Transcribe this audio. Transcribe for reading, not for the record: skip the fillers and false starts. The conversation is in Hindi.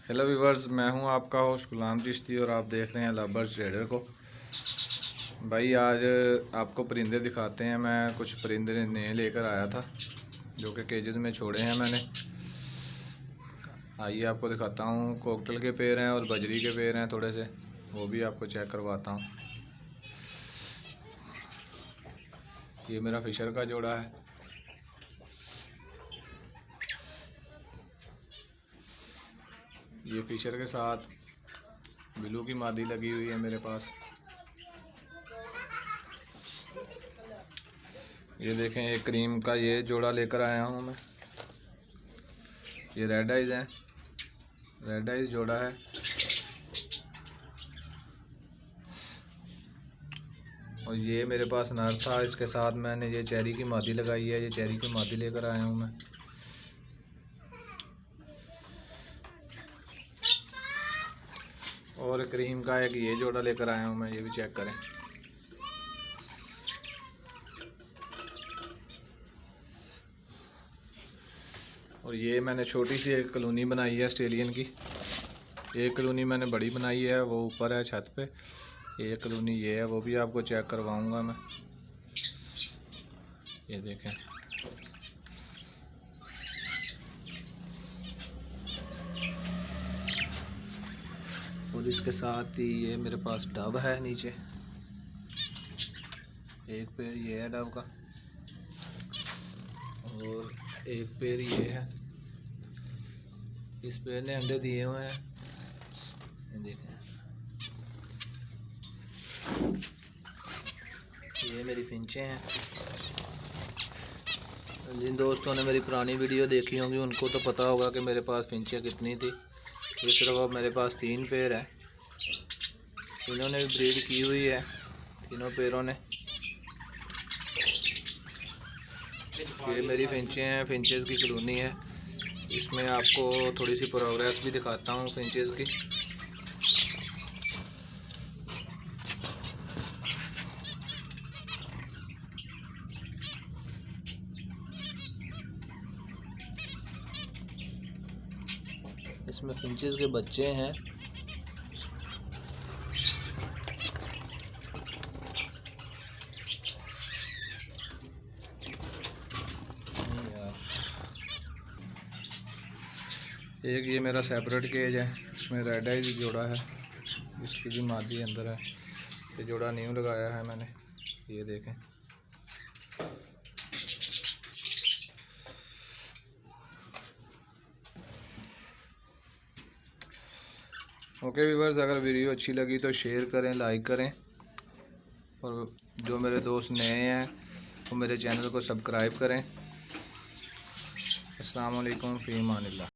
हेलो व्यूवर्स, मैं हूं आपका होस्ट गुलाम चिश्ती और आप देख रहे हैं लवर्स ट्रेडर को। भाई आज आपको परिंदे दिखाते हैं। मैं कुछ परिंदे नए लेकर आया था जो कि केजेस में छोड़े हैं मैंने। आइए आपको दिखाता हूं। कोकटल के पेड़ हैं और बजरी के पेड़ हैं थोड़े से, वो भी आपको चेक करवाता हूं। ये मेरा फिशर का जोड़ा है। ये फिशर के साथ ब्लू की मादी लगी हुई है मेरे पास। ये देखें, ये क्रीम का ये जोड़ा लेकर आया हूँ मैं। ये रेड आइज है, रेड आइज जोड़ा है। और ये मेरे पास नर था, इसके साथ मैंने ये चेरी की मादी लगाई है। ये चेरी की मादी लेकर आया हूँ मैं। और क्रीम का एक ये जोड़ा लेकर आया हूँ मैं, ये भी चेक करें। और ये मैंने छोटी सी एक कॉलोनी बनाई है ऑस्ट्रेलियन की। एक कॉलोनी मैंने बड़ी बनाई है, वो ऊपर है छत पे। एक कॉलोनी ये है, वो भी आपको चेक करवाऊंगा मैं। ये देखें, और इसके साथ ही ये मेरे पास डब है नीचे। एक पेड़ ये है डब का और एक पेड़ ये है। इस पेड़ ने अंडे दिए हुए हैं, ये देखें। ये मेरी फिंचें हैं। जिन दोस्तों ने मेरी पुरानी वीडियो देखी होंगी उनको तो पता होगा कि मेरे पास फिंचें कितनी थी। ये सिर्फ अब मेरे पास 3 पेड़ हैं। इन्होंने भी ब्रीड की हुई है, तीनों पेड़ों ने। ये मेरी फिंचें हैं, फिंचेस की कॉलोनी है। इसमें आपको थोड़ी सी प्रोग्रेस भी दिखाता हूँ फिंचेस की। इसमें फिंचेस के बच्चे हैं। एक ये मेरा सेपरेट केज है, इसमें रेड आइज जोड़ा है, इसकी भी मादी अंदर है। ये जोड़ा न्यू लगाया है मैंने, ये देखें। ओके व्यूअर्स, अगर वीडियो अच्छी लगी तो शेयर करें, लाइक करें। और जो मेरे दोस्त नए हैं वो मेरे चैनल को सब्सक्राइब करें। अस्सलाम वालेकुम, फ़ी अमानिल्लाह।